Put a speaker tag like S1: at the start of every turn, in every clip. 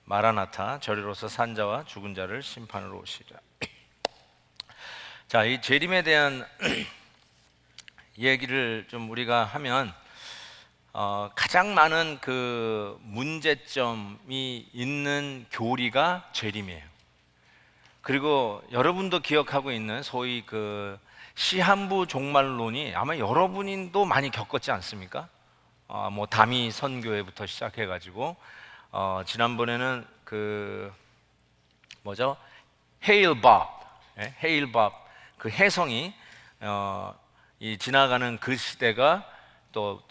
S1: 마라나타, 저리로서 산자와 죽은 자를 심판으로 오시리라. 자, 이 재림에 대한 얘기를 좀 우리가 하면 가장 많은 그 문제점이 있는 교리가 재림이에요. 그리고 여러분도 기억하고 있는 소위 그 시한부 종말론이 아마 여러분도 많이 겪었지 않습니까? 뭐 다미 선교회부터 시작해가지고 지난번에는 그 뭐죠? 헤일 밥, 헤일 밥 그 혜성이 이 지나가는 그 시대가 또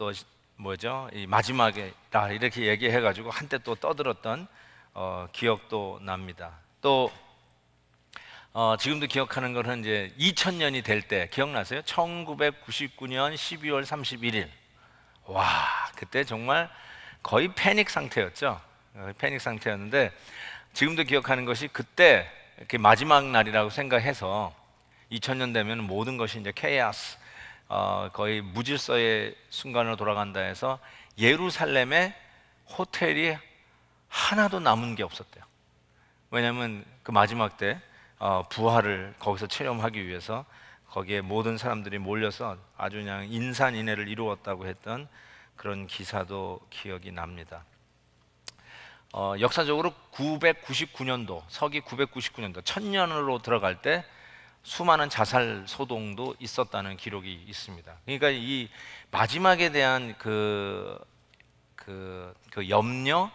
S1: 뭐죠? 이 마지막이다 이렇게 얘기해가지고 한때 또 떠들었던 기억도 납니다. 또 지금도 기억하는 것은 이제 2000년이 될 때 기억나세요? 1999년 12월 31일. 와, 그때 정말 거의 패닉 상태였죠. 패닉 상태였는데 지금도 기억하는 것이 그때 이렇게 마지막 날이라고 생각해서 2000년 되면 모든 것이 이제 케이아스, 거의 무질서의 순간으로 돌아간다 해서 예루살렘에 호텔이 하나도 남은 게 없었대요. 왜냐하면 그 마지막 때 부활을 거기서 체험하기 위해서 거기에 모든 사람들이 몰려서 아주 그냥 인산인해를 이루었다고 했던 그런 기사도 기억이 납니다. 역사적으로 999년도, 서기 999년도, 1000년으로 들어갈 때 수많은 자살 소동도 있었다는 기록이 있습니다. 그러니까 이 마지막에 대한 그 염려,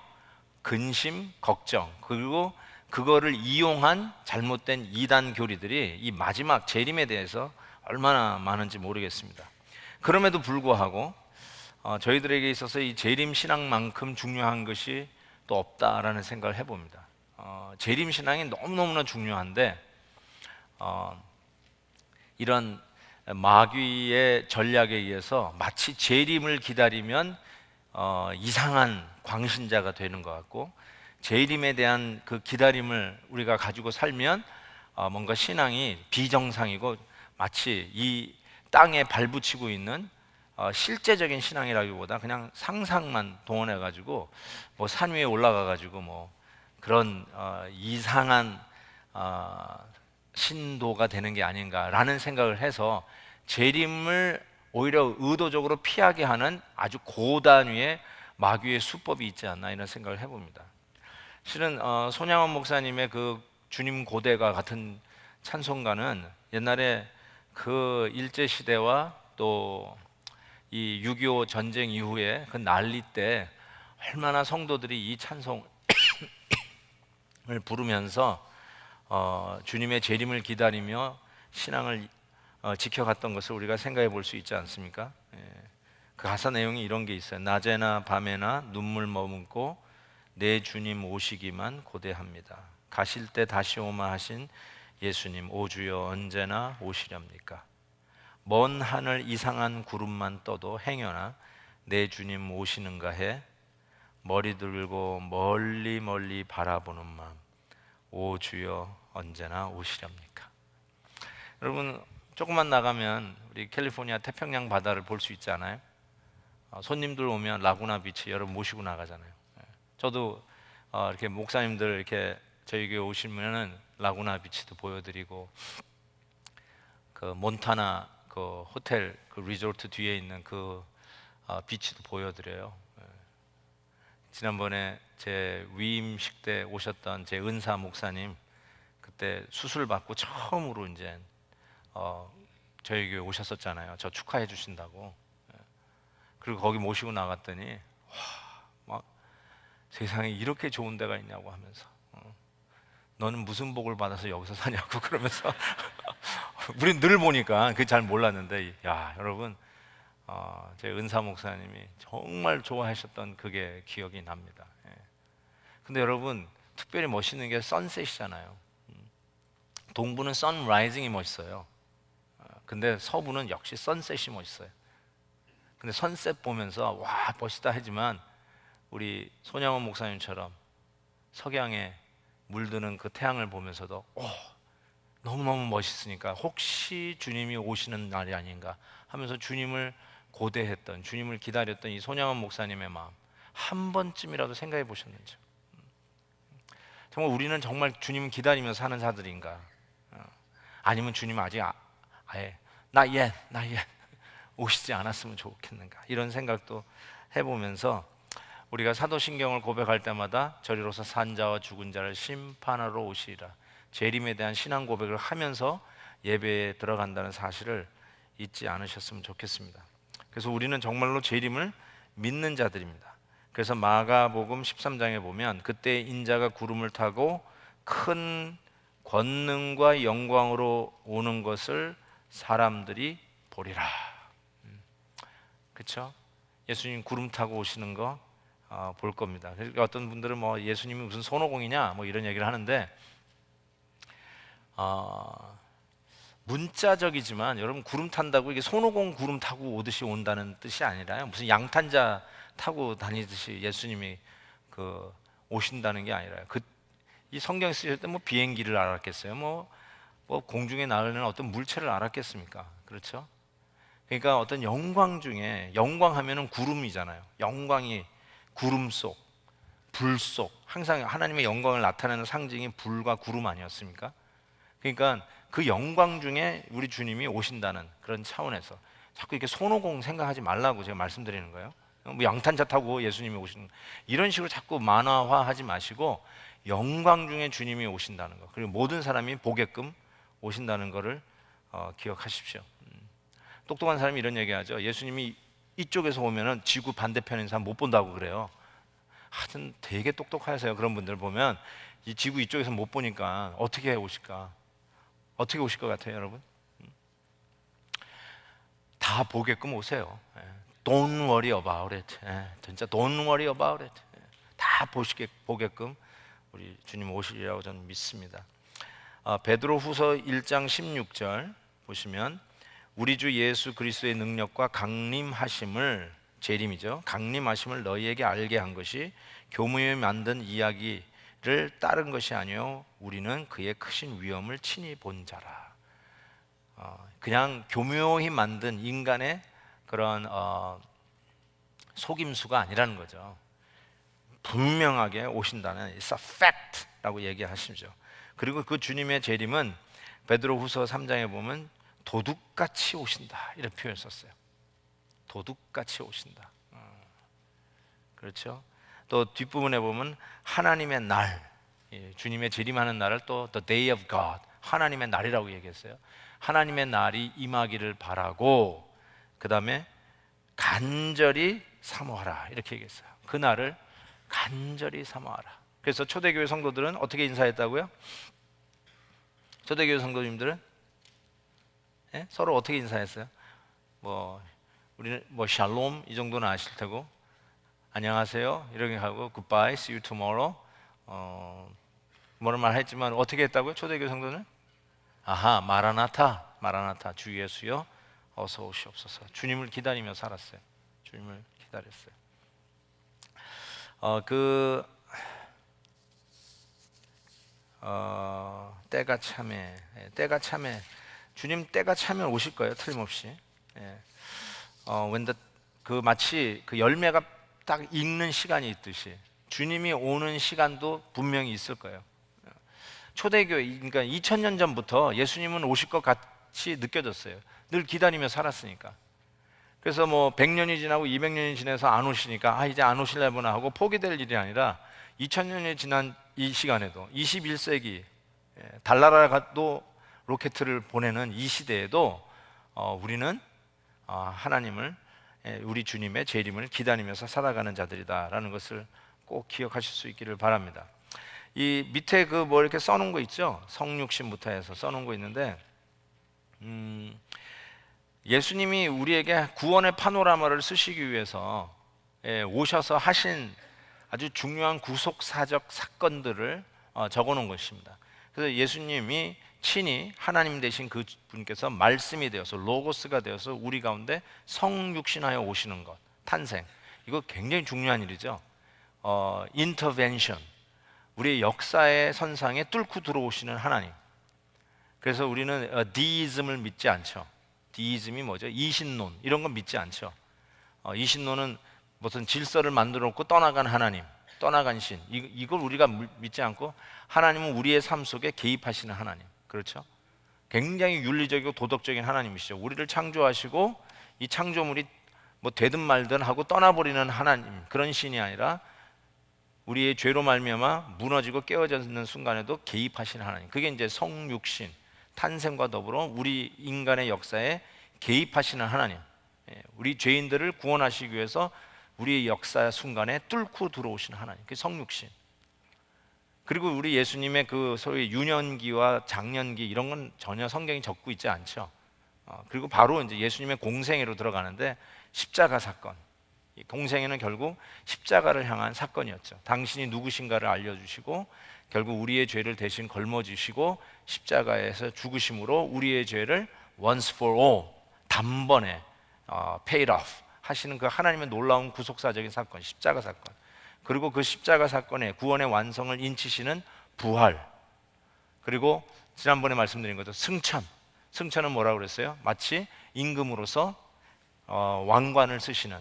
S1: 근심, 걱정, 그리고 그거를 이용한 잘못된 이단 교리들이 이 마지막 재림에 대해서 얼마나 많은지 모르겠습니다. 그럼에도 불구하고 저희들에게 있어서 이 재림 신앙만큼 중요한 것이 또 없다라는 생각을 해봅니다. 재림 신앙이 너무너무나 중요한데 이런 마귀의 전략에 의해서 마치 재림을 기다리면 이상한 광신자가 되는 것 같고, 재림에 대한 그 기다림을 우리가 가지고 살면 뭔가 신앙이 비정상이고 마치 이 땅에 발붙이고 있는 실제적인 신앙이라기보다 그냥 상상만 동원해 가지고 뭐 산 위에 올라가 가지고 뭐 그런 이상한 신도가 되는 게 아닌가라는 생각을 해서 재림을 오히려 의도적으로 피하게 하는 아주 고단위의 마귀의 수법이 있지 않나 이런 생각을 해봅니다. 실은 손양원 목사님의 그 주님 고대가 같은 찬송가는 옛날에 그 일제 시대와 또 이 6.25 전쟁 이후에 그 난리 때 얼마나 성도들이 이 찬송을 부르면서 주님의 재림을 기다리며 신앙을 지켜갔던 것을 우리가 생각해 볼 수 있지 않습니까? 그 가사 내용이 이런 게 있어요. 낮에나 밤에나 눈물 머금고 내 주님 오시기만 고대합니다. 가실 때 다시 오마 하신 예수님, 오 주여 언제나 오시렵니까? 먼 하늘 이상한 구름만 떠도 행여나 내 주님 오시는가 해 머리 들고 멀리 멀리 바라보는 마음, 오 주여 언제나 오시렵니까? 여러분, 조금만 나가면 우리 캘리포니아 태평양 바다를 볼 수 있지 않아요? 손님들 오면 라구나 비치 여러분 모시고 나가잖아요. 저도 이렇게 목사님들 이렇게 저희 교회 오시면은 라구나 비치도 보여드리고 그 몬타나 그 호텔 그 리조트 뒤에 있는 그 비치도 보여드려요. 지난번에 제 위임식 때 오셨던 제 은사 목사님 그때 수술 받고 처음으로 이제 저희 교회 오셨었잖아요. 저 축하해 주신다고. 그리고 거기 모시고 나갔더니 와, 막 세상에 이렇게 좋은 데가 있냐고 하면서 너는 무슨 복을 받아서 여기서 사냐고 그러면서 우린 늘 보니까 그게 잘 몰랐는데 야 여러분 제 은사 목사님이 정말 좋아하셨던 그게 기억이 납니다. 근데 여러분 특별히 멋있는 게 선셋이잖아요. 동부는 선라이징이 멋있어요. 근데 서부는 역시 선셋이 멋있어요. 근데 선셋 보면서 와 멋있다 하지만 우리 손양원 목사님처럼 석양에 물드는 그 태양을 보면서도 너무너무 멋있으니까 혹시 주님이 오시는 날이 아닌가 하면서 주님을 고대했던, 주님을 기다렸던 이 손양원 목사님의 마음 한 번쯤이라도 생각해 보셨는지. 정말 우리는 정말 주님을 기다리며 사는 자들인가? 아니면 주님 아직 아예 not yet 오시지 않았으면 좋겠는가? 이런 생각도 해보면서 우리가 사도신경을 고백할 때마다 저리로서 산자와 죽은 자를 심판하러 오시리라, 재림에 대한 신앙 고백을 하면서 예배에 들어간다는 사실을 잊지 않으셨으면 좋겠습니다. 그래서 우리는 정말로 재림을 믿는 자들입니다. 그래서 마가복음 13장에 보면 그때 인자가 구름을 타고 큰 권능과 영광으로 오는 것을 사람들이 보리라. 그렇죠? 예수님 구름 타고 오시는 거 볼 겁니다. 그러니까 어떤 분들은 뭐 예수님이 무슨 손오공이냐 뭐 이런 얘기를 하는데, 문자적이지만 여러분, 구름 탄다고 이게 손오공 구름 타고 오듯이 온다는 뜻이 아니라요, 무슨 양탄자 타고 다니듯이 예수님이 오신다는 게 아니라요. 이 성경 쓰실 때 뭐 비행기를 알았겠어요? 뭐 공중에 나르는 어떤 물체를 알았겠습니까? 그렇죠? 그러니까 어떤 영광 중에, 영광하면은 구름이잖아요. 영광이 구름 속, 불 속, 항상 하나님의 영광을 나타내는 상징이 불과 구름 아니었습니까? 그러니까 그 영광 중에 우리 주님이 오신다는 그런 차원에서 자꾸 이렇게 손오공 생각하지 말라고 제가 말씀드리는 거예요. 뭐 양탄자 타고 예수님이 오시는, 이런 식으로 자꾸 만화화하지 마시고 영광 중에 주님이 오신다는 거, 그리고 모든 사람이 보게끔 오신다는 것을 기억하십시오. 똑똑한 사람이 이런 얘기하죠. 예수님이 이쪽에서 오면은 지구 반대편에 있는 사람 못 본다고 그래요. 하여튼 되게 똑똑하세요. 그런 분들 보면 이 지구 이쪽에서 못 보니까 어떻게 오실까? 어떻게 오실 것 같아요, 여러분? 다 보게끔 오세요. Don't worry about it. 진짜 don't worry about it. 다 보게끔 우리 주님 오시리라고 저는 믿습니다. 베드로후서 1장 16절 보시면 우리 주 예수 그리스도의 능력과 강림하심을, 재림이죠, 강림하심을 너희에게 알게 한 것이 교묘히 만든 이야기를 따른 것이 아니요 우리는 그의 크신 위엄을 친히 본 자라. 그냥 교묘히 만든 인간의 그런 속임수가 아니라는 거죠. 분명하게 오신다는 It's a fact라고 얘기하시죠. 그리고 그 주님의 재림은 베드로후서 3장에 보면 도둑같이 오신다 이런 표현을 썼어요. 도둑같이 오신다. 그렇죠? 또 뒷부분에 보면 하나님의 날, 주님의 재림하는 날을 또 The Day of God, 하나님의 날이라고 얘기했어요. 하나님의 날이 임하기를 바라고 그 다음에 간절히 사모하라 이렇게 얘기했어요. 그 날을 간절히 사모하라. 그래서 초대교회 성도들은 어떻게 인사했다고요? 초대교회 성도님들은 서로 어떻게 인사했어요? 우리는 샬롬 이 정도는 아실 테고, 안녕하세요 이렇게 하고 goodbye, see you tomorrow 뭐를 말했지만 어떻게 했다고요? 초대교회 성도는 마라나타 주 예수여 어서 오시옵소서. 주님을 기다리며 살았어요. 주님을 기다렸어요. 때가 참에 주님 때가 차면 오실 거예요, 틀림없이. 마치 그 열매가 딱 익는 시간이 있듯이 주님이 오는 시간도 분명히 있을 거예요. 초대교회, 그러니까 2000년 전부터 예수님은 오실 것 같이 느껴졌어요. 늘 기다리며 살았으니까. 그래서 100년이 지나고 200년이 지나서 안 오시니까 이제 안 오실려나 하고 포기될 일이 아니라 2000년이 지난 이 시간에도 21세기 달나라도 로켓을 보내는 이 시대에도 우리는 하나님을, 우리 주님의 재림을 기다리면서 살아가는 자들이다라는 것을 꼭 기억하실 수 있기를 바랍니다. 이 밑에 이렇게 써놓은 거 있죠? 성육신부터 해서 써놓은 거 있는데, 예수님이 우리에게 구원의 파노라마를 쓰시기 위해서 오셔서 하신 아주 중요한 구속사적 사건들을 적어놓은 것입니다. 그래서 예수님이 친히 하나님 되신 그 분께서 말씀이 되어서, 로고스가 되어서 우리 가운데 성육신하여 오시는 것, 탄생, 이거 굉장히 중요한 일이죠. 인터벤션, 우리의 역사의 선상에 뚫고 들어오시는 하나님. 그래서 우리는 디이즘을 믿지 않죠. 디이즘이 뭐죠? 이신론, 이런 건 믿지 않죠. 이신론은 무슨 질서를 만들어 놓고 떠나간 하나님, 떠나간 신, 이걸 우리가 믿지 않고 하나님은 우리의 삶 속에 개입하시는 하나님, 그렇죠? 굉장히 윤리적이고 도덕적인 하나님이시죠. 우리를 창조하시고 이 창조물이 뭐 되든 말든 하고 떠나버리는 하나님, 그런 신이 아니라 우리의 죄로 말미암아 무너지고 깨어지는 순간에도 개입하시는 하나님, 그게 이제 성육신, 탄생과 더불어 우리 인간의 역사에 개입하시는 하나님, 우리 죄인들을 구원하시기 위해서 우리의 역사 순간에 뚫고 들어오시는 하나님, 그게 성육신. 그리고 우리 예수님의 그 소위 유년기와 장년기 이런 건 전혀 성경이 적고 있지 않죠. 그리고 바로 이제 예수님의 공생애로 들어가는데 십자가 사건, 이 공생애는 결국 십자가를 향한 사건이었죠. 당신이 누구신가를 알려주시고 결국 우리의 죄를 대신 걸머지시고 십자가에서 죽으심으로 우리의 죄를 once for all, 단번에 paid off 하시는 그 하나님의 놀라운 구속사적인 사건, 십자가 사건. 그리고 그 십자가 사건의 구원의 완성을 인치시는 부활. 그리고 지난번에 말씀드린 것도 승천. 승천은 뭐라고 그랬어요? 마치 임금으로서 왕관을 쓰시는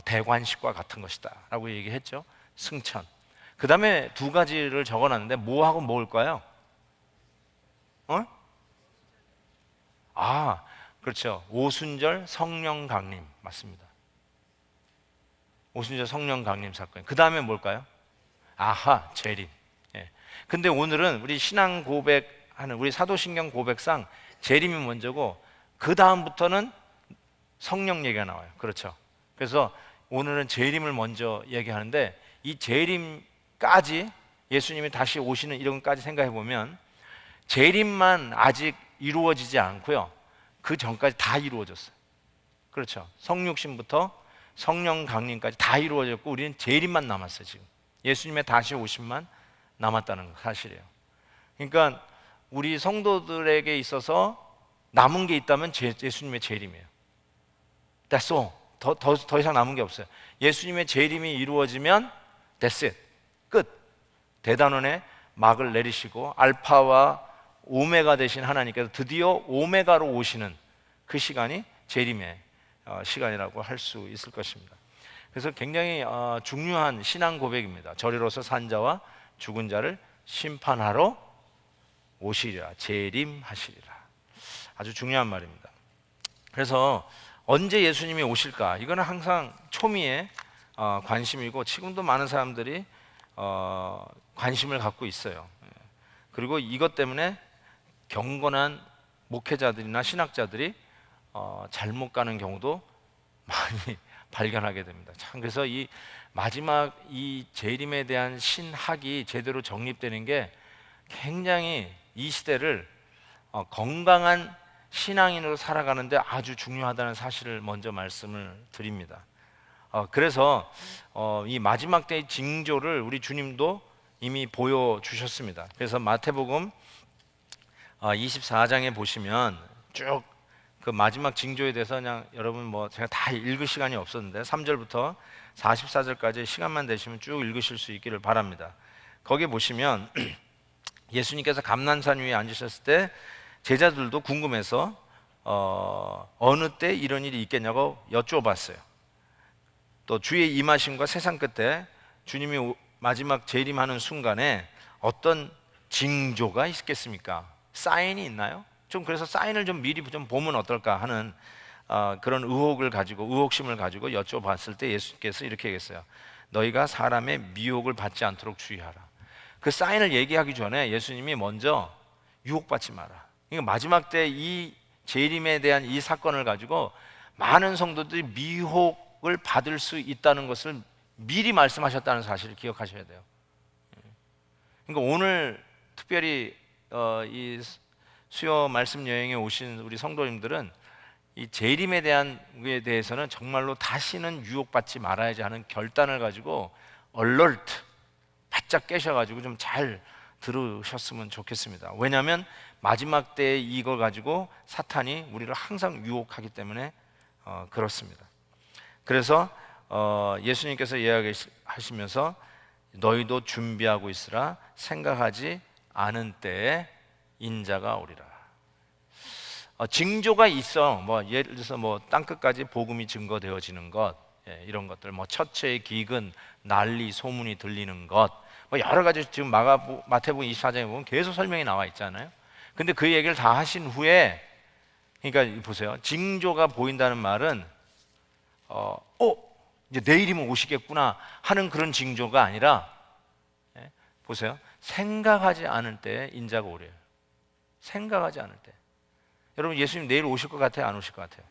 S1: 대관식과 같은 것이다 라고 얘기했죠. 승천. 그 다음에 두 가지를 적어놨는데 뭐하고 뭘까요? 그렇죠. 오순절 성령 강림 맞습니다. 오순절 성령 강림 사건. 그 다음에 뭘까요? 재림. 근데 오늘은 우리 신앙 고백하는 우리 사도신경 고백상 재림이 먼저고 그 다음부터는 성령 얘기가 나와요. 그렇죠. 그래서 오늘은 재림을 먼저 얘기하는데 이 재림까지 예수님이 다시 오시는 이런 것까지 생각해 보면 재림만 아직 이루어지지 않고요. 그 전까지 다 이루어졌어요. 그렇죠. 성육신부터 성령 강림까지 다 이루어졌고 우리는 재림만 남았어요. 지금 예수님의 다시 오심만 남았다는 사실이에요. 그러니까 우리 성도들에게 있어서 남은 게 있다면 예수님의 재림이에요. That's all. 더 이상 남은 게 없어요. 예수님의 재림이 이루어지면 That's it. 끝. 대단원의 막을 내리시고 알파와 오메가 되신 하나님께서 드디어 오메가로 오시는 그 시간이 재림의 시간이라고 할 수 있을 것입니다. 그래서 굉장히 중요한 신앙 고백입니다. 저리로서 산 자와 죽은 자를 심판하러 오시리라, 재림하시리라. 아주 중요한 말입니다. 그래서 언제 예수님이 오실까? 이거는 항상 초미의 관심이고 지금도 많은 사람들이 관심을 갖고 있어요. 그리고 이것 때문에 경건한 목회자들이나 신학자들이 잘못 가는 경우도 많이 발견하게 됩니다. 참 그래서 이 마지막 이 재림에 대한 신학이 제대로 정립되는 게 굉장히 이 시대를 건강한 신앙인으로 살아가는데 아주 중요하다는 사실을 먼저 말씀을 드립니다. 그래서 이 마지막 때의 징조를 우리 주님도 이미 보여주셨습니다. 그래서 마태복음 24장에 보시면 쭉 그 마지막 징조에 대해서 그냥 여러분 뭐 제가 다 읽을 시간이 없었는데 3절부터 44절까지 시간만 되시면 쭉 읽으실 수 있기를 바랍니다. 거기 보시면 예수님께서 감난산 위에 앉으셨을 때 제자들도 궁금해서 어느 때 이런 일이 있겠냐고 여쭤봤어요. 또 주의 임하심과 세상 끝에 주님이 마지막 재림하는 순간에 어떤 징조가 있겠습니까? 사인이 있나요? 좀 그래서 사인을 좀 미리 좀 보면 어떨까 하는 그런 의혹심을 가지고 여쭤봤을 때 예수님께서 이렇게 얘기했어요. 너희가 사람의 미혹을 받지 않도록 주의하라. 그 사인을 얘기하기 전에 예수님이 먼저 유혹받지 마라. 그러니까 마지막 때 이 재림에 대한 이 사건을 가지고 많은 성도들이 미혹을 받을 수 있다는 것을 미리 말씀하셨다는 사실을 기억하셔야 돼요. 그러니까 오늘 특별히 이 수요 말씀 여행에 오신 우리 성도님들은 이 재림에 대해서는 정말로 다시는 유혹받지 말아야지 하는 결단을 가지고 얼럴트 바짝 깨셔가지고 좀 잘 들으셨으면 좋겠습니다. 왜냐하면 마지막 때에 이걸 가지고 사탄이 우리를 항상 유혹하기 때문에 그렇습니다. 그래서 예수님께서 이야기하시면서 너희도 준비하고 있으라 생각하지 않은 때에 인자가 오리라. 징조가 있어. 뭐 예를 들어서 뭐 땅끝까지 복음이 증거되어지는 것, 이런 것들, 뭐 처처의 기근, 난리, 소문이 들리는 것, 뭐 여러 가지 지금 마태복음 24장에 보면 계속 설명이 나와 있잖아요. 근데 그 얘기를 다 하신 후에, 그러니까 보세요. 징조가 보인다는 말은 이제 내일이면 오시겠구나 하는 그런 징조가 아니라, 보세요. 생각하지 않을 때 인자가 오래요. 생각하지 않을 때. 여러분, 예수님 내일 오실 것 같아요? 안 오실 것 같아요?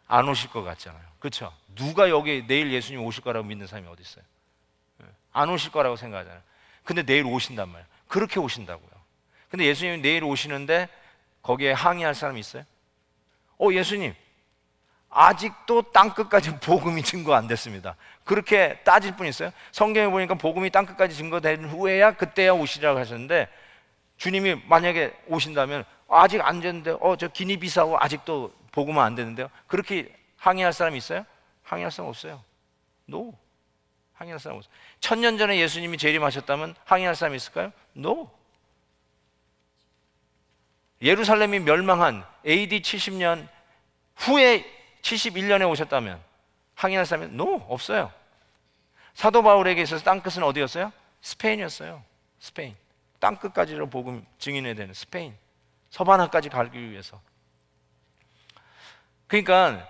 S1: 안 오실 것 같잖아요. 그렇죠? 누가 여기 내일 예수님 오실 거라고 믿는 사람이 어디 있어요? 안 오실 거라고 생각하잖아요. 근데 내일 오신단 말이에요. 그렇게 오신다고요. 근데 예수님이 내일 오시는데 거기에 항의할 사람이 있어요? 예수님, 아직도 땅끝까지 복음이 증거 안 됐습니다. 그렇게 따질 분 있어요? 성경에 보니까 복음이 땅끝까지 증거된 후에야 그때야 오시라고 하셨는데, 주님이 만약에 오신다면 아직 안 됐는데 저 기니비사고 아직도 복음은 안 되는데요, 그렇게 항의할 사람이 있어요? 항의할 사람 없어요. No. 항의할 사람 없어요. 1000년 전에 예수님이 재림하셨다면 항의할 사람이 있을까요? No. 예루살렘이 멸망한 AD 70년 후에 71년에 오셨다면 항의할 사람이 no, 없어요. 사도 바울에게 있어서 땅끝은 어디였어요? 스페인이었어요. 스페인. 땅끝까지로 복음 증인해야 되는 스페인. 서바나까지 가기 위해서. 그러니까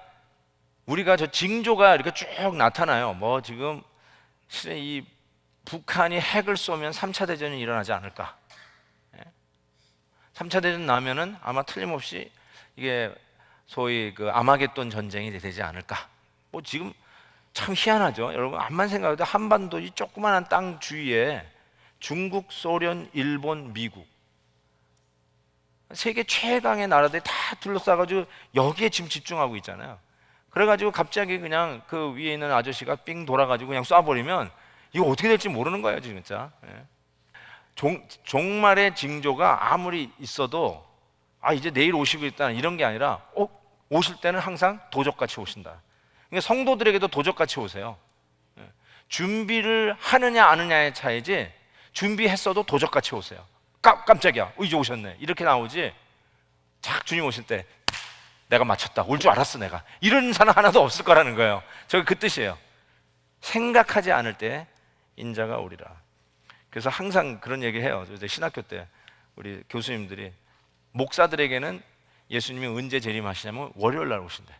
S1: 우리가 저 징조가 이렇게 쭉 나타나요. 뭐 지금 이 북한이 핵을 쏘면 3차 대전이 일어나지 않을까? 3차 대전 나면은 아마 틀림없이 이게 소위 그 아마겟돈 전쟁이 되지 않을까? 뭐 지금 참 희한하죠. 여러분, 암만 생각해도 한반도 이 조그마한 땅 주위에 중국, 소련, 일본, 미국, 세계 최강의 나라들이 다 둘러싸가지고 여기에 지금 집중하고 있잖아요. 그래가지고 갑자기 그냥 그 위에 있는 아저씨가 삥 돌아가지고 그냥 쏴버리면 이거 어떻게 될지 모르는 거예요, 진짜. 종말의 징조가 아무리 있어도 이제 내일 오시고 있다 이런 게 아니라 오실 때는 항상 도적같이 오신다. 그러니까 성도들에게도 도적같이 오세요. 준비를 하느냐 안 하느냐의 차이지, 준비했어도 도적같이 오세요. 깜짝이야, 이제 오셨네, 이렇게 나오지, 착 주님 오실 때 내가 맞췄다, 올 줄 알았어 내가, 이런 사람 하나도 없을 거라는 거예요. 저게 그 뜻이에요. 생각하지 않을 때 인자가 오리라. 그래서 항상 그런 얘기 해요. 이제 신학교 때 우리 교수님들이, 목사들에게는 예수님이 언제 재림하시냐면 월요일 날 오신대.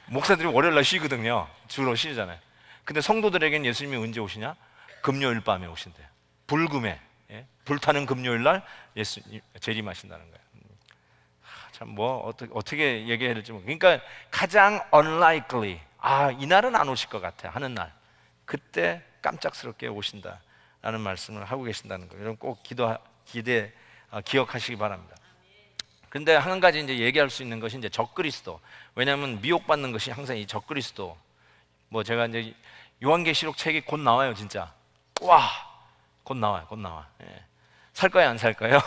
S1: 목사들이 월요일 날 쉬거든요. 주로 쉬잖아요. 근데 성도들에게는 예수님이 언제 오시냐? 금요일 밤에 오신대. 불금에, 불타는 금요일 날 예수님 재림하신다는 거예요. 참 뭐 어떻게 얘기해야 될지 그러니까 가장 unlikely, 이날은 안 오실 것 같아 하는 날, 그때 깜짝스럽게 오신다라는 말씀을 하고 계신다는 거예요. 여러분 꼭 기억하시기 바랍니다. 근데 한 가지 이제 얘기할 수 있는 것이 이제 적그리스도. 왜냐하면 미혹받는 것이 항상 이 적그리스도. 뭐 제가 이제 요한계시록 책이 곧 나와요, 진짜. 와, 곧 나와요, 곧 나와. 살 거예요, 안 살 거예요?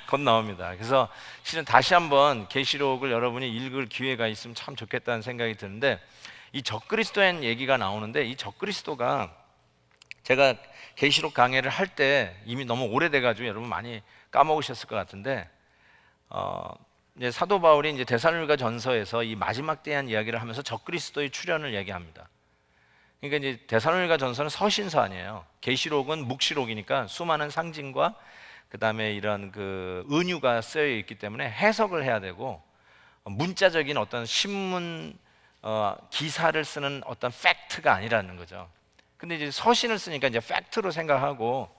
S1: 곧 나옵니다. 그래서 실은 다시 한번 계시록을 여러분이 읽을 기회가 있으면 참 좋겠다는 생각이 드는데, 이 적그리스도의 얘기가 나오는데, 이 적그리스도가 제가 계시록 강해를 할 때 이미 너무 오래돼가지고 여러분 많이 까먹으셨을 것 같은데, 이제 사도 바울이 이제 데살로니가 전서에서 이 마지막 대한 이야기를 하면서 적그리스도의 출현을 얘기합니다. 그러니까 이제 데살로니가 전서는 서신서 아니에요. 계시록은 묵시록이니까 수많은 상징과 그 다음에 이런 그 은유가 쓰여 있기 때문에 해석을 해야 되고, 문자적인 어떤 신문 기사를 쓰는 어떤 팩트가 아니라는 거죠. 근데 이제 서신을 쓰니까 이제 팩트로 생각하고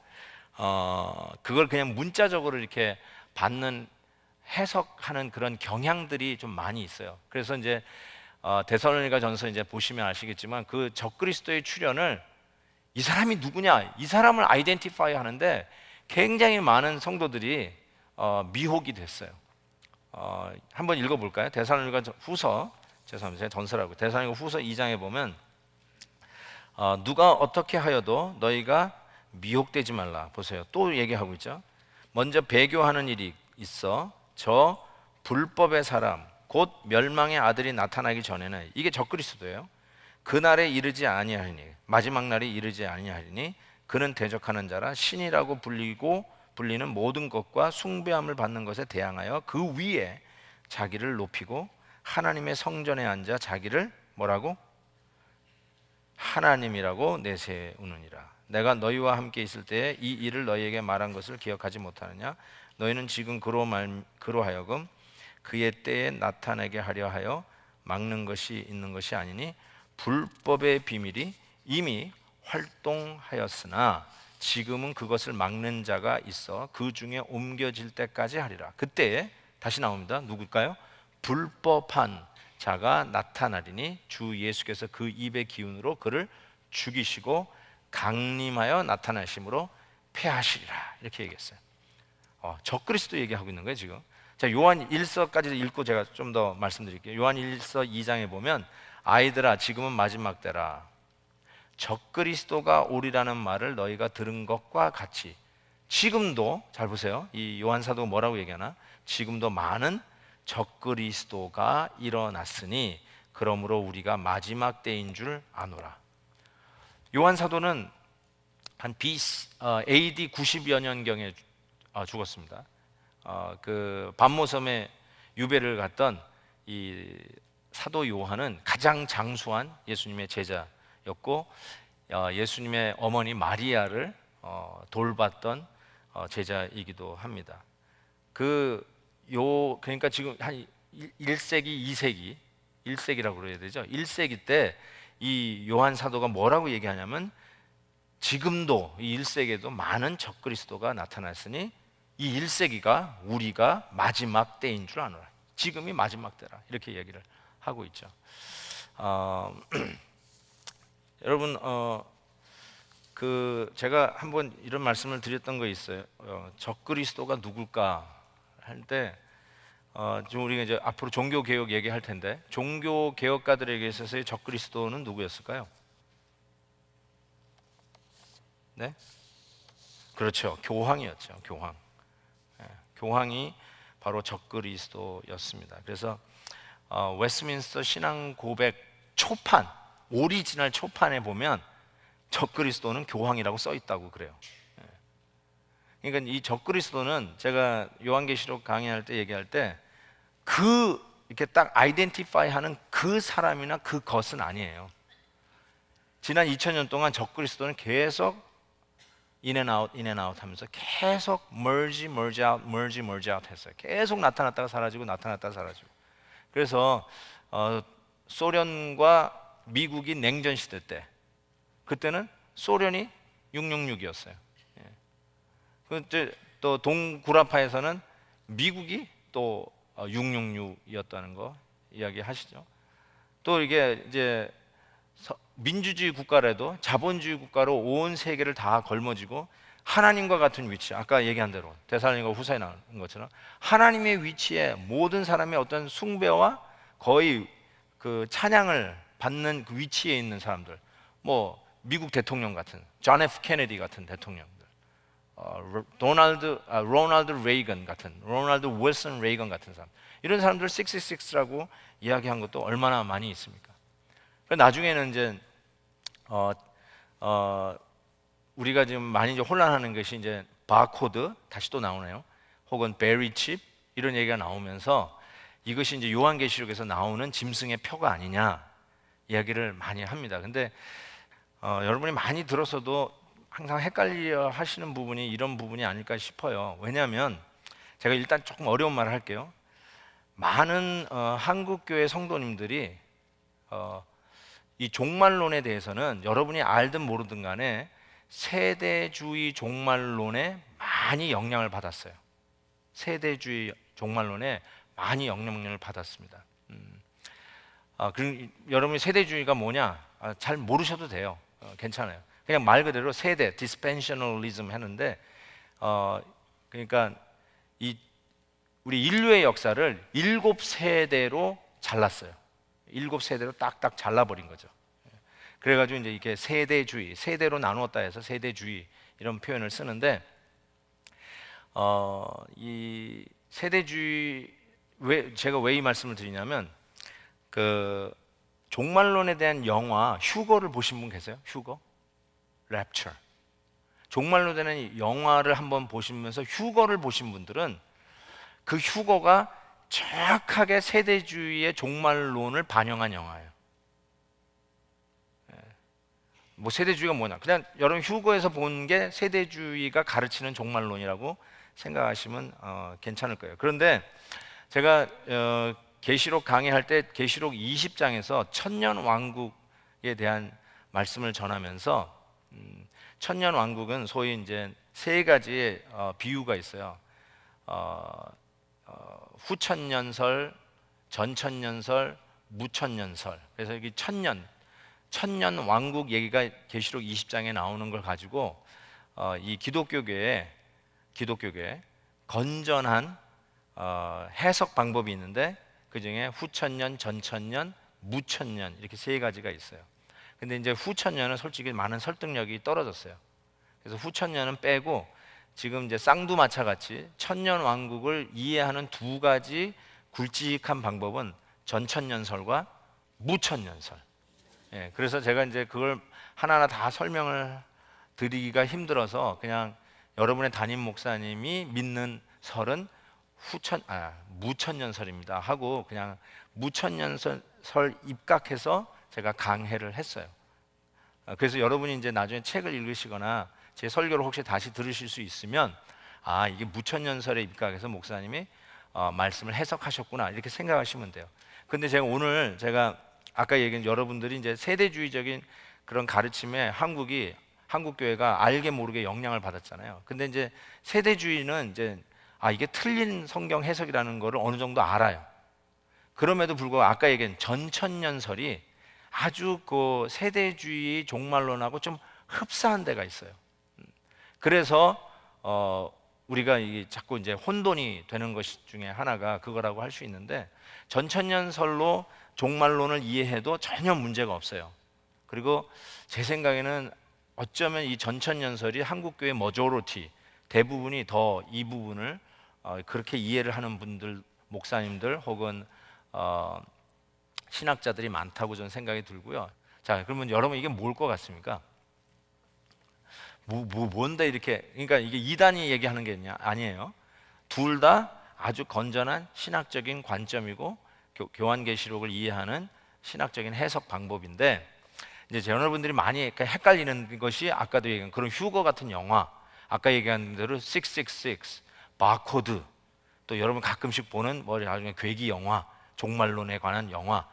S1: 그걸 그냥 문자적으로 이렇게 받는, 해석하는 그런 경향들이 좀 많이 있어요. 그래서 이제 데살로니가 전서 이제 보시면 아시겠지만 그 적그리스도의 출현을, 이 사람이 누구냐, 이 사람을 아이덴티파이 하는데 굉장히 많은 성도들이 미혹이 됐어요. 한번 읽어볼까요? 데살로니가 후서, 죄송합니다, 전서라고, 데살로니가 후서 2장에 보면 누가 어떻게 하여도 너희가 미혹되지 말라. 보세요, 또 얘기하고 있죠. 먼저 배교하는 일이 있어 저 불법의 사람 곧 멸망의 아들이 나타나기 전에는, 이게 적그리스도예요. 그날에 이르지 아니하리니, 마지막 날이 이르지 아니하리니 그는 대적하는 자라 신이라고 불리는 모든 것과 숭배함을 받는 것에 대항하여 그 위에 자기를 높이고 하나님의 성전에 앉아 자기를 뭐라고? 하나님이라고 내세우느니라. 내가 너희와 함께 있을 때에 이 일을 너희에게 말한 것을 기억하지 못하느냐? 너희는 지금 그로 하여금 그의 때에 나타내게 하려 하여 막는 것이 있는 것이 아니니 불법의 비밀이 이미 활동하였으나 지금은 그것을 막는 자가 있어 그 중에 옮겨질 때까지 하리라. 그때에 다시 나옵니다. 누굴까요? 불법한 자가 나타나리니 주 예수께서 그 입의 기운으로 그를 죽이시고 강림하여 나타나심으로 패하시리라. 이렇게 얘기했어요. 적그리스도 얘기하고 있는 거예요 지금. 자, 요한 1서까지 읽고 제가 좀 더 말씀드릴게요. 요한 1서 2장에 보면 아이들아 지금은 마지막 때라. 적그리스도가 오리라는 말을 너희가 들은 것과 같이 지금도, 잘 보세요, 이 요한 사도가 뭐라고 얘기하나? 지금도 많은 적그리스도가 일어났으니 그러므로 우리가 마지막 때인 줄 아노라. 요한 사도는 한 AD 90여 년경에 죽었습니다. 그 반모섬에 유배를 갔던 이 사도 요한은 가장 장수한 예수님의 제자였고 예수님의 어머니 마리아를 돌봤던 제자이기도 합니다. 그러니까 지금 한 1세기, 1세기라고 그래야 되죠. 1세기 때 이 요한 사도가 뭐라고 얘기하냐면 지금도 이 1세기에도 많은 적그리스도가 나타났으니 이 1세기가 우리가 마지막 때인 줄 아노라. 지금이 마지막 때라. 이렇게 얘기를 하고 있죠. 여러분 제가 한번 이런 말씀을 드렸던 거 있어요. 적그리스도가 누굴까 할 때 지금 우리가 이제 앞으로 종교 개혁 얘기할 텐데 종교 개혁가들에게 있어서의 적그리스도는 누구였을까요? 네? 그렇죠. 교황이었죠. 교황이 바로 적그리스도였습니다. 그래서 웨스트민스터 신앙 고백 초판, 오리지널 초판에 보면 적그리스도는 교황이라고 써 있다고 그래요. 그러니까 이 적그리스도는 제가 요한계시록 강의할 때 얘기할 때 이렇게 딱 아이덴티파이 하는 그 사람이나 그 것은 아니에요. 지난 2000년 동안 적그리스도는 계속 인앤아웃 하면서 계속 merge out 했어요. 계속 나타났다가 사라지고 나타났다가 사라지고. 그래서 소련과 미국이 냉전 시대 때 그때는 소련이 666이었어요. 또 동구라파에서는 미국이 또 666이었다는 거 이야기하시죠. 또 이게 이제 민주주의 국가라도 자본주의 국가로 온 세계를 다 걸머쥐고 하나님과 같은 위치, 아까 얘기한 대로 데살로니가 후서에 나온 것처럼 하나님의 위치에 모든 사람의 어떤 숭배와 거의 그 찬양을 받는 그 위치에 있는 사람들, 뭐 미국 대통령 같은 존 F 케네디 같은 대통령들, 로널드 레이건 같은, 로널드 윌슨 레이건 같은 사람, 이런 사람들 666라고 이야기한 것도 얼마나 많이 있습니까? 나중에는 이제 우리가 지금 많이 이제 혼란하는 것이 이제 바코드 다시 또 나오네요. 혹은 베리칩 이런 얘기가 나오면서 이것이 이제 요한계시록에서 나오는 짐승의 표가 아니냐 이야기를 많이 합니다. 근데 여러분이 많이 들었어도 항상 헷갈려 하시는 부분이 이런 부분이 아닐까 싶어요. 왜냐하면 제가 일단 조금 어려운 말을 할게요. 많은 한국교회 성도님들이 이 종말론에 대해서는 여러분이 알든 모르든 간에 세대주의 종말론에 많이 영향을 받았어요. 세대주의 종말론에 많이 영향을 받았습니다. 그럼 여러분이 세대주의가 뭐냐? 잘 모르셔도 돼요. 괜찮아요. 그냥 말 그대로 세대, dispensationalism 하는데 그러니까 우리 인류의 역사를 7세대로 잘랐어요. 7세대로 딱딱 잘라버린 거죠. 그래가지고 이제 이렇게 세대주의, 세대로 나누었다 해서 세대주의 이런 표현을 쓰는데 이 세대주의 제가 왜 이 말씀을 드리냐면 그 종말론에 대한 영화 휴거를 보신 분 계세요? 휴거? 랩처. 종말로 되는 영화를 한번 보시면서 휴거를 보신 분들은 그 휴거가 정확하게 세대주의의 종말론을 반영한 영화예요. 뭐 세대주의가 뭐냐? 그냥 여러분 휴거에서 본 게 세대주의가 가르치는 종말론이라고 생각하시면 괜찮을 거예요. 그런데 제가 계시록 강의할 때 계시록 20장에서 천년 왕국에 대한 말씀을 전하면서 천년 왕국은 소위 이제 세 가지의 비유가 있어요. 후천년설, 전천년설, 무천년설. 그래서 여기 천년 왕국 얘기가 계시록 20장에 나오는 걸 가지고 이 기독교계에 건전한 해석 방법이 있는데, 그 중에 후천년, 전천년, 무천년 이렇게 세 가지가 있어요. 근데 이제 후천년은 솔직히 많은 설득력이 떨어졌어요. 그래서 후천년은 빼고 지금 이제 쌍두마차 같이 천년 왕국을 이해하는 두 가지 굵직한 방법은 전천년설과 무천년설. 예, 그래서 제가 이제 그걸 하나하나 다 설명을 드리기가 힘들어서 그냥 여러분의 담임 목사님이 믿는 설은 무천년설입니다 하고 그냥 무천년설 입각해서 제가 강해를 했어요. 그래서 여러분이 이제 나중에 책을 읽으시거나 제 설교를 혹시 다시 들으실 수 있으면 이게 무천년설에 입각해서 목사님이 말씀을 해석하셨구나 이렇게 생각하시면 돼요. 근데 제가 아까 얘기한 여러분들이 이제 세대주의적인 그런 가르침에 한국 교회가 알게 모르게 영향을 받았잖아요. 근데 이제 세대주의는 이제 이게 틀린 성경 해석이라는 거를 어느 정도 알아요. 그럼에도 불구하고 아까 얘기한 전천년설이 아주 그 세대주의 종말론하고 좀 흡사한 데가 있어요. 그래서 우리가 이게 자꾸 이제 혼돈이 되는 것 중에 하나가 그거라고 할 수 있는데, 전천년설로 종말론을 이해해도 전혀 문제가 없어요. 그리고 제 생각에는 어쩌면 이 전천년설이 한국교회 머저리티 대부분이 더 이 부분을 그렇게 이해를 하는 분들, 목사님들 혹은 신학자들이 많다고 저는 생각이 들고요. 자, 그러면 여러분 이게 뭘 것 같습니까? 뭔데 이렇게, 그러니까 이게 이단이 얘기하는 게 아니에요. 둘 다 아주 건전한 신학적인 관점이고 교환계시록을 이해하는 신학적인 해석 방법인데, 이제 여러분들이 많이 헷갈리는 것이 아까도 얘기한 그런 휴거 같은 영화, 아까 얘기한 대로 666, 바코드, 또 여러분 가끔씩 보는 나중에 괴기 영화, 종말론에 관한 영화,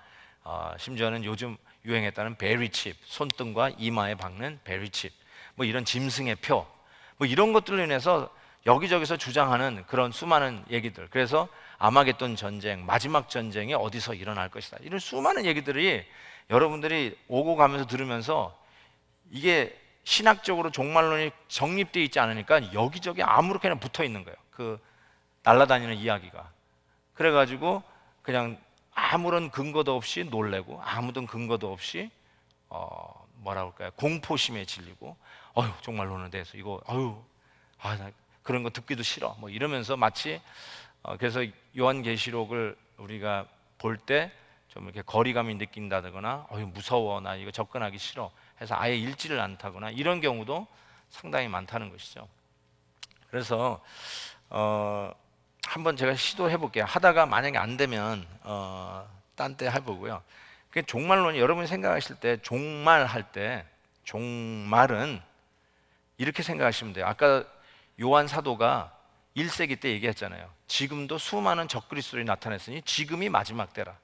S1: 심지어는 요즘 유행했다는 베리칩, 손등과 이마에 박는 베리칩, 뭐 이런 짐승의 표, 뭐 이런 것들로 인해서 여기저기서 주장하는 그런 수많은 얘기들. 그래서 아마겟돈 전쟁, 마지막 전쟁이 어디서 일어날 것이다, 이런 수많은 얘기들이 여러분들이 오고 가면서 들으면서 이게 신학적으로 종말론이 정립되어 있지 않으니까 여기저기 아무렇게나 붙어 있는 거예요. 그 날아다니는 이야기가. 그래가지고 그냥 아무런 근거도 없이 놀래고 아무런 근거도 없이 공포심에 질리고 종말론에 대해서 이거 나 그런 거 듣기도 싫어 뭐 이러면서 마치 그래서 요한계시록을 우리가 볼 때 좀 이렇게 거리감이 느낀다거나 무서워, 나 이거 접근하기 싫어 해서 아예 읽지를 않다거나 이런 경우도 상당히 많다는 것이죠. 그래서 한번 제가 시도해 볼게요. 하다가 만약에 안 되면 딴 때 해보고요. 종말론이 여러분이 생각하실 때 종말할 때 종말은 이렇게 생각하시면 돼요. 아까 요한 사도가 1세기 때 얘기했잖아요. 지금도 수많은 적그리스도들이 나타났으니 지금이 마지막 때라.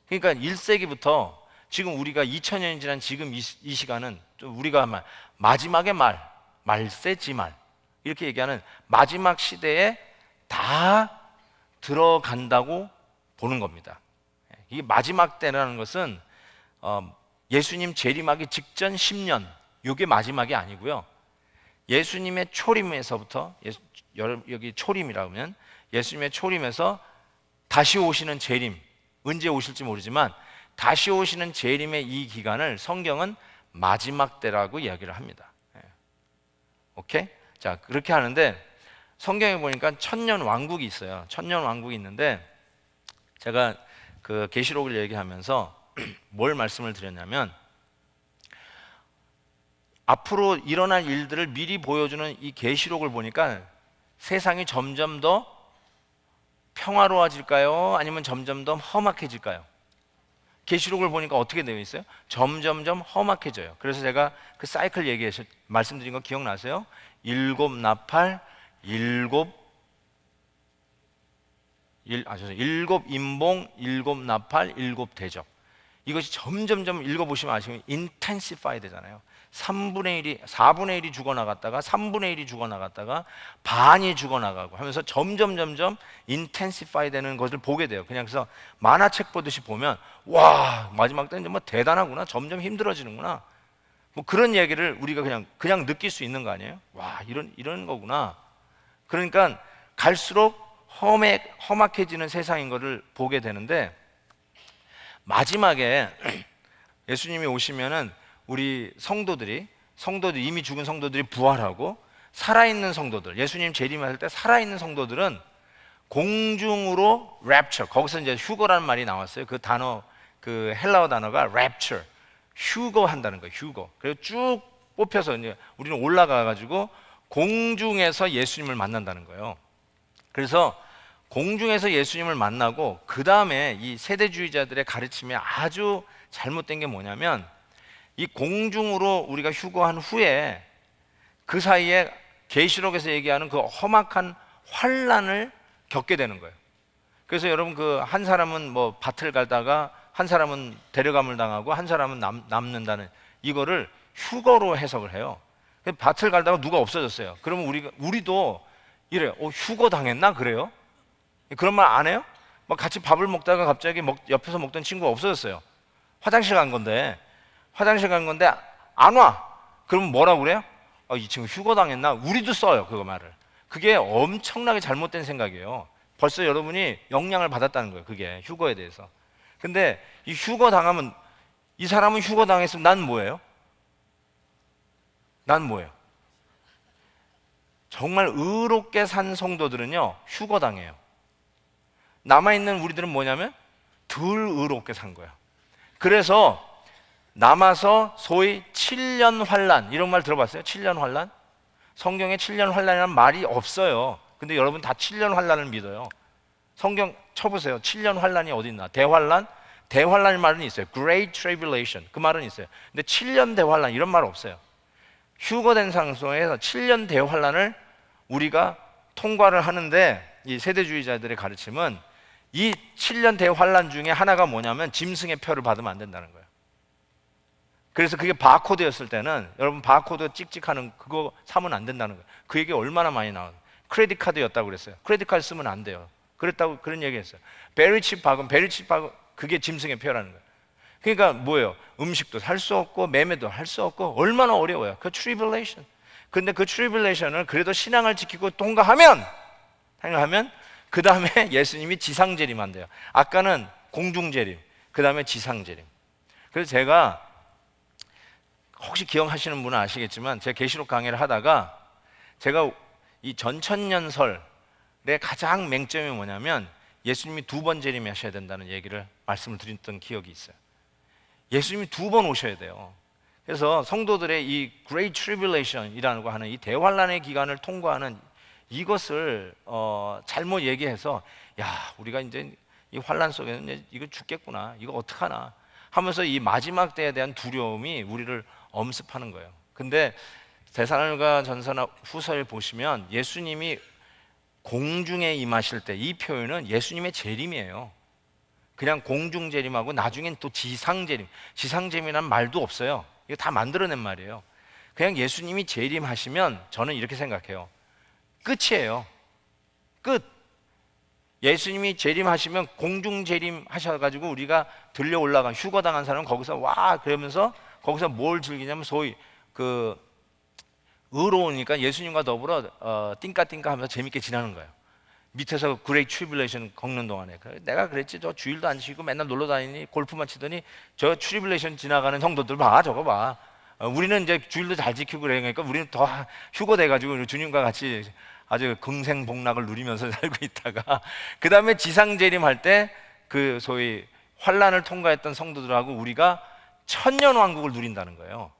S1: 그러니까 1세기부터 지금 우리가 2000년이 지난 지금 이 시간은 우리가 마지막의 말세지말 이렇게 얘기하는 마지막 시대에 다 들어간다고 보는 겁니다. 이 마지막 때라는 것은 예수님 재림하기 직전 10년, 이게 마지막이 아니고요. 예수님의 초림에서부터, 여기 초림이라고 하면 예수님의 초림에서 다시 오시는 재림, 언제 오실지 모르지만 다시 오시는 재림의 이 기간을 성경은 마지막 때라고 이야기를 합니다. 오케이? 자, 그렇게 하는데 성경에 보니까 천년 왕국이 있어요. 천년 왕국이 있는데 제가 그 계시록을 얘기하면서 뭘 말씀을 드렸냐면, 앞으로 일어날 일들을 미리 보여주는 이 계시록을 보니까 세상이 점점 더 평화로워질까요? 아니면 점점 더 험악해질까요? 계시록을 보니까 어떻게 되어 있어요? 점점점 험악해져요. 그래서 제가 그 사이클 말씀드린 거 기억나세요? 일곱 나팔, 일곱 인봉, 일곱 나팔, 일곱 대접. 이것이 점점점 읽어보시면 아시면 intensify 되잖아요. 3분의 1이, 4분의 1이 죽어나갔다가 3분의 1이 죽어나갔다가 반이 죽어나가고 하면서 점점 intensify 되는 것을 보게 돼요. 그냥 그래서 만화책 보듯이 보면 와, 마지막 때는 정말 대단하구나, 점점 힘들어지는구나, 뭐 그런 얘기를 우리가 그냥 느낄 수 있는 거 아니에요? 와, 이런 거구나. 그러니까 갈수록 험악해지는 세상인 것을 보게 되는데, 마지막에 예수님이 오시면은 우리 성도들이 이미 죽은 성도들이 부활하고 살아있는 성도들, 예수님 재림할 때 살아있는 성도들은 공중으로 rapture, 거기서 이제 휴거라는 말이 나왔어요. 그 단어, 그 헬라어 단어가 rapture, 휴거한다는 거예요. 휴거. 그리고 쭉 뽑혀서 이제 우리는 올라가 가지고 공중에서 예수님을 만난다는 거예요. 그래서 공중에서 예수님을 만나고 그 다음에 이 세대주의자들의 가르침이 아주 잘못된 게 뭐냐면, 이 공중으로 우리가 휴거한 후에 그 사이에 계시록에서 얘기하는 그 험악한 환란을 겪게 되는 거예요. 그래서 여러분, 그 한 사람은 뭐 밭을 갈다가 한 사람은 데려감을 당하고 한 사람은 남는다는 이거를 휴거로 해석을 해요. 밭을 갈다가 누가 없어졌어요. 그러면 우리도 이래요. 휴거 당했나? 그래요? 그런 말 안 해요? 막 같이 밥을 먹다가 갑자기 옆에서 먹던 친구가 없어졌어요. 화장실 간 건데 안 와. 그러면 뭐라고 그래요? 이 친구 휴거 당했나? 우리도 써요, 그거 말을. 그게 엄청나게 잘못된 생각이에요. 벌써 여러분이 영향을 받았다는 거예요, 그게 휴거에 대해서. 근데 이 휴거 당하면, 이 사람은 휴거 당했으면 난 뭐예요? 정말 의롭게 산 성도들은요, 휴거 당해요. 남아있는 우리들은 뭐냐면 덜 의롭게 산 거야. 그래서 남아서 소위 7년 환란, 이런 말 들어봤어요? 7년 환란? 성경에 7년 환란이라는 말이 없어요. 근데 여러분 다 7년 환란을 믿어요. 성경 쳐보세요. 7년 환란이 어디 있나? 대환란의 말은 있어요. Great Tribulation, 그 말은 있어요. 근데 7년 대환란 이런 말 없어요. 휴거된 상소에서 7년 대환란을 우리가 통과를 하는데, 이 세대주의자들의 가르침은 이 7년 대환란 중에 하나가 뭐냐면 짐승의 표를 받으면 안 된다는 거예요. 그래서 그게 바코드였을 때는, 여러분 바코드 찍찍하는 그거 사면 안 된다는 거예요. 그 얘기 얼마나 많이 나와요. 크레딧 카드였다고 그랬어요. 크레딧 카드 쓰면 안 돼요. 그런 얘기했어요. 베리칩 박음, 그게 짐승의 표라는 거예요. 그러니까 뭐예요? 음식도 살 수 없고 매매도 할 수 없고 얼마나 어려워요. 그 트리블레이션. 근데 그 트리블레이션을 그래도 신앙을 지키고 통과하면 그 다음에 예수님이 지상재림한대요. 아까는 공중재림, 그 다음에 지상재림. 그래서 제가, 혹시 기억하시는 분은 아시겠지만, 제가 계시록 강의를 하다가 제가 이 전천년설의 가장 맹점이 뭐냐면, 예수님이 2번 재림하셔야 된다는 얘기를 말씀을 드렸던 기억이 있어요. 예수님이 2번 오셔야 돼요. 그래서 성도들의 이 Great Tribulation이라는 거 하는 이 대환란의 기간을 통과하는 이것을 잘못 얘기해서, 야, 우리가 이제 이 환란 속에는 이제 이거 죽겠구나, 이거 어떡하나 하면서 이 마지막 때에 대한 두려움이 우리를 엄습하는 거예요. 근데 데살로니가 전서나 후서를 보시면 예수님이 공중에 임하실 때, 이 표현은 예수님의 재림이에요. 그냥 공중 재림하고 나중엔 또 지상재림이라는 말도 없어요. 이거 다 만들어낸 말이에요. 그냥 예수님이 재림하시면 저는 이렇게 생각해요. 끝이에요. 끝. 예수님이 재림하시면 공중 재림하셔가지고 우리가 들려 올라간, 휴거당한 사람은 거기서 와 그러면서 거기서 뭘 즐기냐면, 소위 그 의로우니까 예수님과 더불어 띵까띵까 하면서 재밌게 지나는 거예요. 밑에서 그레이트 트리블레이션 겪는 동안에. 내가 그랬지, 저 주일도 안 쉬고 맨날 놀러 다니니 골프만 치더니 저 트리블레이션 지나가는 성도들 봐, 저거 봐. 우리는 이제 주일도 잘 지키고 그러니까 우리는 더 휴거돼가지고 주님과 같이 아주 긍생복락을 누리면서 살고 있다가, 그 다음에 지상재림할 때 그 소위 환란을 통과했던 성도들하고 우리가 천년왕국을 누린다는 거예요.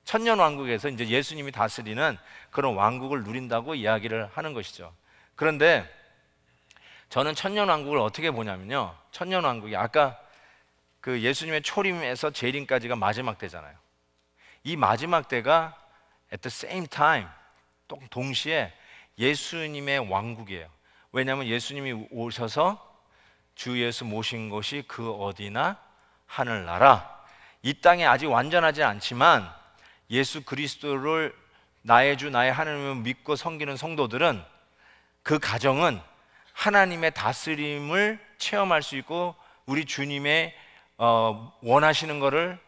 S1: 천년왕국에서 이제 예수님이 다스리는 그런 왕국을 누린다고 이야기를 하는 것이죠. 그런데 저는 천년왕국을 어떻게 보냐면요, 천년왕국이 아까 그 예수님의 초림에서 재림까지가 마지막 때잖아요. 이 마지막 때가 at the same time, 또 동시에 예수님의 왕국이에요. 왜냐하면 예수님이 오셔서 주 예수 모신 곳이 그 어디나 하늘나라. 이 땅에 아직 완전하지 않지만 예수 그리스도를 나의 주 나의 하나님을 믿고 섬기는 성도들은 그 가정은 하나님의 다스림을 체험할 수 있고 우리 주님의 원하시는 것을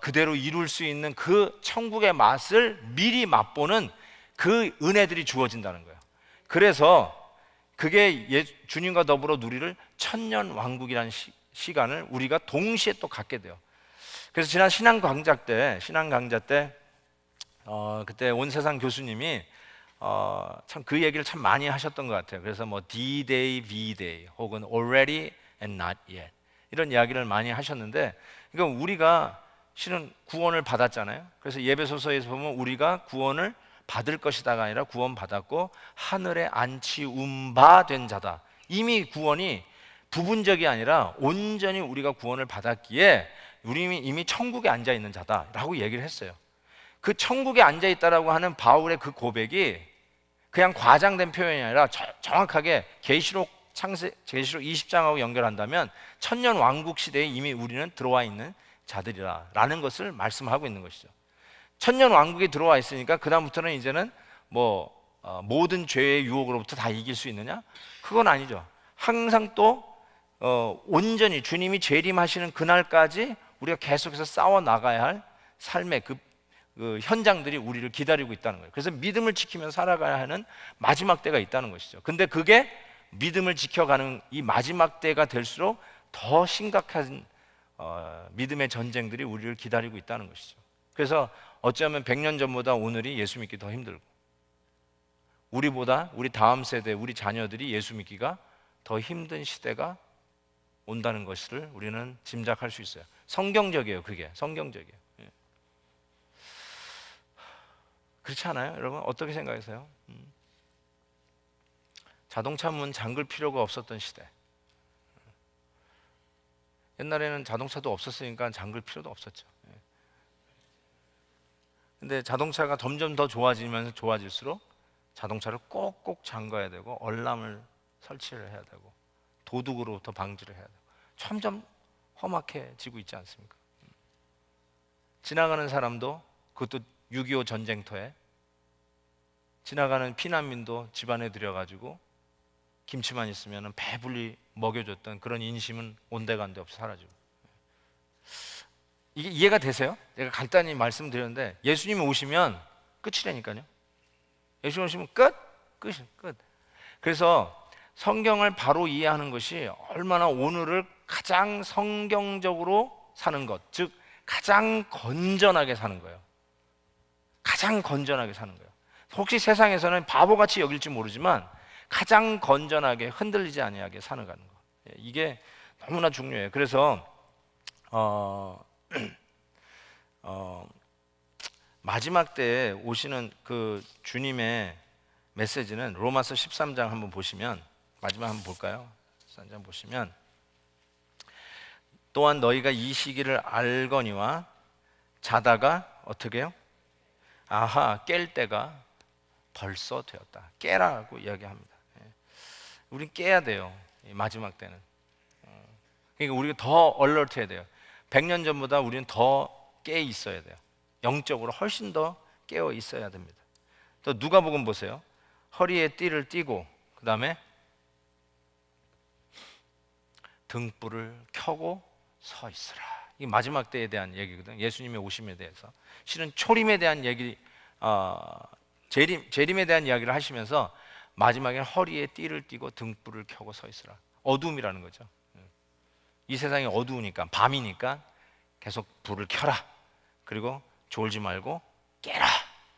S1: 그대로 이룰 수 있는 그 천국의 맛을 미리 맛보는 그 은혜들이 주어진다는 거예요. 그래서 그게 주님과 더불어 누리를 천년 왕국이라는 시간을 우리가 동시에 또 갖게 돼요. 그래서 지난 신앙 강좌 때 그때 온 세상 교수님이 참 그 얘기를 참 많이 하셨던 것 같아요. 그래서 뭐 D-Day, V-Day 혹은 Already and Not Yet 이런 이야기를 많이 하셨는데, 그러니까 우리가 실은 구원을 받았잖아요. 그래서 예배소서에서 보면 우리가 구원을 받을 것이다가 아니라 구원받았고 하늘에 안치운 바 된 자다. 이미 구원이 부분적이 아니라 온전히 우리가 구원을 받았기에 우리 이미 천국에 앉아 있는 자다라고 얘기를 했어요. 그 천국에 앉아 있다라고 하는 바울의 그 고백이 그냥 과장된 표현이 아니라 정확하게 계시록 20장하고 연결한다면 천년 왕국 시대에 이미 우리는 들어와 있는 자들이라는 것을 말씀하고 있는 것이죠. 천년 왕국에 들어와 있으니까 그 다음부터는 이제는 모든 죄의 유혹으로부터 다 이길 수 있느냐? 그건 아니죠. 항상 또 온전히 주님이 재림하시는 그날까지 우리가 계속해서 싸워 나가야 할 삶의 그 현장들이 우리를 기다리고 있다는 거예요. 그래서 믿음을 지키며 살아가야 하는 마지막 때가 있다는 것이죠. 근데 그게 믿음을 지켜가는 이 마지막 때가 될수록 더 심각한 믿음의 전쟁들이 우리를 기다리고 있다는 것이죠. 그래서 어쩌면 100년 전보다 오늘이 예수 믿기 더 힘들고, 우리보다 우리 다음 세대, 우리 자녀들이 예수 믿기가 더 힘든 시대가 온다는 것을 우리는 짐작할 수 있어요. 성경적이에요. 그게 성경적이에요. 그렇지 않아요? 여러분 어떻게 생각하세요? 자동차 문 잠글 필요가 없었던 시대. 옛날에는 자동차도 없었으니까 잠글 필요도 없었죠. 근데 자동차가 점점 더 좋아지면서 좋아질수록 자동차를 꼭꼭 잠가야 되고 얼람을 설치를 해야 되고 도둑으로부터 방지를 해야 되고 점점 험악해지고 있지 않습니까? 지나가는 사람도, 그것도 6.25 전쟁터에 지나가는 피난민도 집안에 들여가지고 김치만 있으면 배불리 먹여줬던 그런 인심은 온데간데 없이 사라지고. 이게 이해가 되세요? 제가 간단히 말씀드렸는데 예수님이 오시면 끝이라니까요. 예수님 오시면 끝. 그래서 성경을 바로 이해하는 것이 얼마나 오늘을 가장 성경적으로 사는 것, 즉 가장 건전하게 사는 거예요. 가장 건전하게 사는 거예요. 혹시 세상에서는 바보같이 여길지 모르지만 가장 건전하게 흔들리지 아니하게 사는 거, 이게 너무나 중요해요. 그래서 마지막 때에 오시는 그 주님의 메시지는 로마서 13장 한번 보시면, 마지막 한번 볼까요? 13장 보시면, 또한 너희가 이 시기를 알거니와 자다가 어떻게 해요? 아하, 깰 때가 벌써 되었다. 깨라고 이야기합니다. 우린 깨야 돼요. 마지막 때는. 그러니까 우리가 더 얼얼트해야 돼요. 100년 전보다 우리는 더 깨 있어야 돼요. 영적으로 훨씬 더 깨어 있어야 됩니다. 또 누가복음 보세요. 허리에 띠를 띠고 그 다음에 등불을 켜고 서 있으라. 이 마지막 때에 대한 얘기거든요. 예수님의 오심에 대해서. 실은 초림에 대한 얘기, 재림에 대한 이야기를 하시면서 마지막에 허리에 띠를 띠고 등불을 켜고 서 있으라. 어둠이라는 거죠. 이 세상이 어두우니까, 밤이니까 계속 불을 켜라. 그리고 졸지 말고 깨라.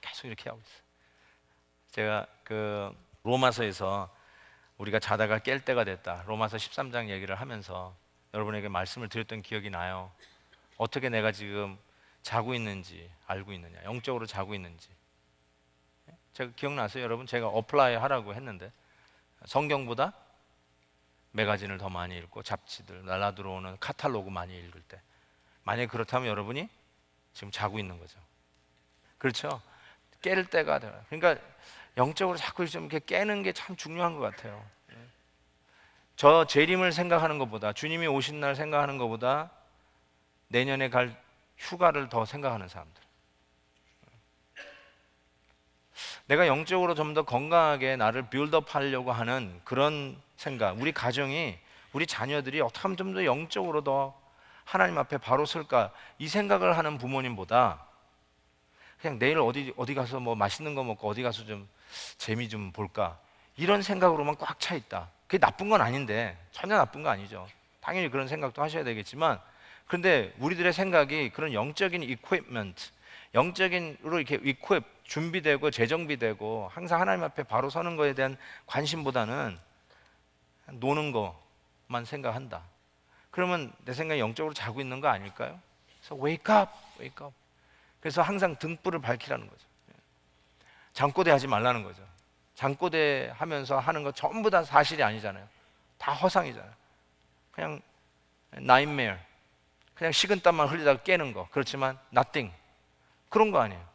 S1: 계속 이렇게 하고 있어요. 제가 그 로마서에서 우리가 자다가 깰 때가 됐다, 로마서 13장 얘기를 하면서 여러분에게 말씀을 드렸던 기억이 나요. 어떻게 내가 지금 자고 있는지 알고 있느냐, 영적으로 자고 있는지. 제가 기억나세요? 여러분, 제가 어플라이 하라고 했는데 성경보다 매거진을 더 많이 읽고 잡지들, 날라 들어오는 카탈로그 많이 읽을 때, 만약에 그렇다면 여러분이 지금 자고 있는 거죠. 그렇죠? 깰 때가 돼요. 그러니까 영적으로 자꾸 좀 이렇게 깨는 게 참 중요한 것 같아요. 저 재림을 생각하는 것보다, 주님이 오신 날 생각하는 것보다 내년에 갈 휴가를 더 생각하는 사람들, 내가 영적으로 좀 더 건강하게 나를 빌드업 하려고 하는 그런 생각, 우리 가정이, 우리 자녀들이 어떻게 하면 좀 더 영적으로 더 하나님 앞에 바로 설까, 이 생각을 하는 부모님보다 그냥 내일 어디 가서 뭐 맛있는 거 먹고 어디 가서 좀 재미 좀 볼까, 이런 생각으로만 꽉 차 있다. 그게 나쁜 건 아닌데, 전혀 나쁜 거 아니죠. 당연히 그런 생각도 하셔야 되겠지만, 그런데 우리들의 생각이 그런 영적인 equipment, 영적인으로 이렇게 equip, 준비되고 재정비되고 항상 하나님 앞에 바로 서는 거에 대한 관심보다는 노는 것만 생각한다. 그러면 내 생각이 영적으로 자고 있는 거 아닐까요? 그래서 wake up, wake up. 그래서 항상 등불을 밝히라는 거죠. 잠꼬대 하지 말라는 거죠. 잠꼬대 하면서 하는 거 전부 다 사실이 아니잖아요. 다 허상이잖아요. 그냥 nightmare, 그냥 식은땀만 흘리다가 깨는 거. 그렇지만 nothing, 그런 거 아니에요.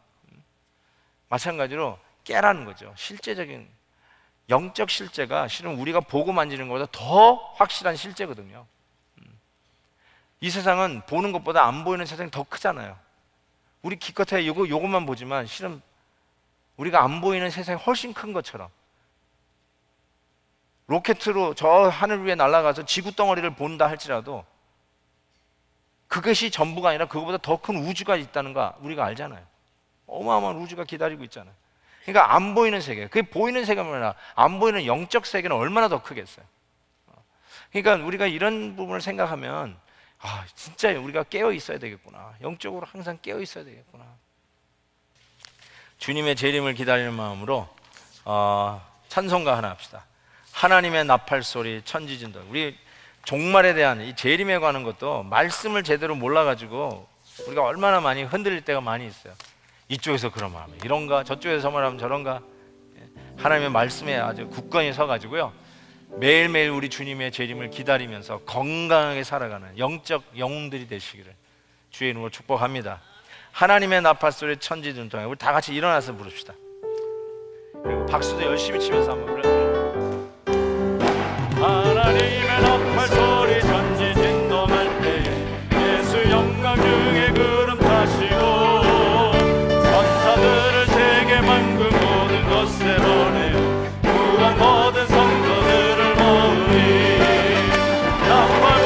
S1: 마찬가지로 깨라는 거죠. 실제적인 영적 실제가 실은 우리가 보고 만지는 것보다 더 확실한 실제거든요. 이 세상은 보는 것보다 안 보이는 세상이 더 크잖아요. 우리 기껏해 요것만 보지만 실은 우리가 안 보이는 세상이 훨씬 큰 것처럼, 로켓으로 저 하늘 위에 날아가서 지구 덩어리를 본다 할지라도 그것이 전부가 아니라 그것보다 더 큰 우주가 있다는 거 우리가 알잖아요. 어마어마한 우주가 기다리고 있잖아요. 그러니까 안 보이는 세계, 그게 보이는 세계가 아니라 안 보이는 영적 세계는 얼마나 더 크겠어요. 그러니까 우리가 이런 부분을 생각하면 진짜 우리가 깨어 있어야 되겠구나. 영적으로 항상 깨어 있어야 되겠구나. 주님의 재림을 기다리는 마음으로 찬송가 하나 합시다. 하나님의 나팔 소리 천지진동. 우리 종말에 대한 이 재림에 관한 것도 말씀을 제대로 몰라가지고 우리가 얼마나 많이 흔들릴 때가 많이 있어요. 이쪽에서 그러면 하면 이런가, 저쪽에서 저 말하면 저런가. 하나님의 말씀에 아주 굳건히 서가지고요, 매일매일 우리 주님의 재림을 기다리면서 건강하게 살아가는 영적 영웅들이 되시기를 주의 이름으로 축복합니다. 하나님의 나팔소리 천지진동에 우리 다 같이 일어나서 부릅시다. 그리고 박수도 열심히 치면서 한번 불러요. 하나님의 나팔소리 천지진동할 때에 예수 영광 중에 구름 타시고 천사들을 세계 만국 모든 곳에 보내어 구원 모든 성도들을 모으니 나팔 불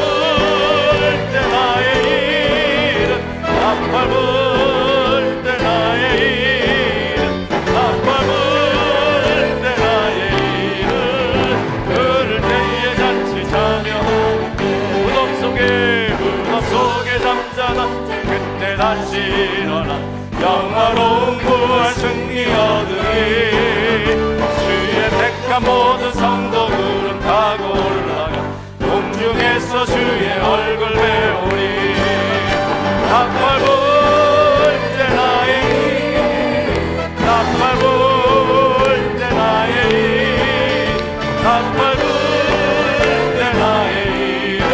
S1: 때 나의 일은 나팔 불 때 나의 일은 나팔 불 때 나의 일은 그를 때에 잔치 참여하는데 무덤 속에 잠자던 그때 다시 일어나 영화로운 부활 승리 얻으리 주의 택한 모든 성도 구름 타고 올라가 공중에서 주의 얼굴 배우리 나팔 불 때 나의 일 나팔 불 때 나의 일 나팔 불 때 나의 일은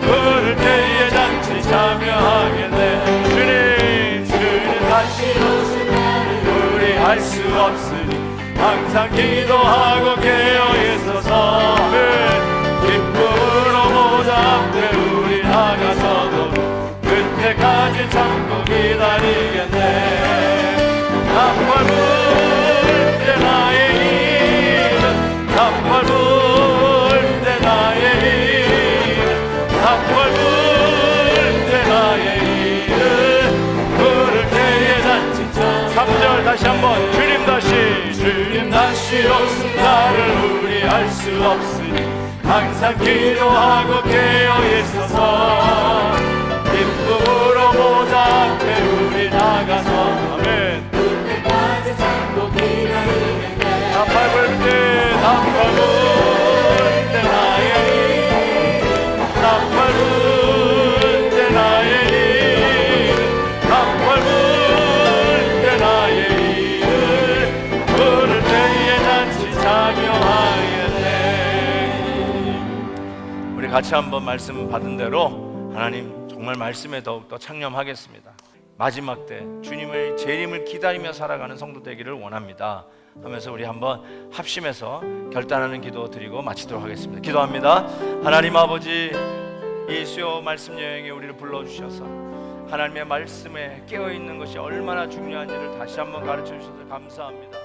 S1: 부를 때에 잔치 참여하겠네. 주님 다시 오신 날을 우리 알 수 없으니 항상 기도하고 깨어 있어서 기쁨으로 모자 앞에 우리 나가서도 그때까지 참고 기다리겠네. 나팔 불 때 나의 일은 나팔 불 때 나의 일은 나팔 불 때 나의 일은 부를 때에 잔치 3절 다시 한번 주님 다시 오신 날을 우리 알 수 없으니 항상 기도하고 깨어 있어서 기쁨으로 모자 앞에 우리 나가서 아멘 그때까지 참고 기다리겠네. 나팔 불 때 나팔 불 때 나의 일 나팔 불 때 나의 일 나팔 불 때 나의 일을 부를 때에 잔치 참여하겠네. 같이 한번 말씀 받은 대로 하나님 정말 말씀에 더욱더 창념하겠습니다. 마지막 때 주님의 재림을 기다리며 살아가는 성도 되기를 원합니다 하면서 우리 한번 합심해서 결단하는 기도 드리고 마치도록 하겠습니다. 기도합니다. 하나님 아버지, 이 수요 말씀 여행에 우리를 불러주셔서 하나님의 말씀에 깨어있는 것이 얼마나 중요한지를 다시 한번 가르쳐 주셔서 감사합니다.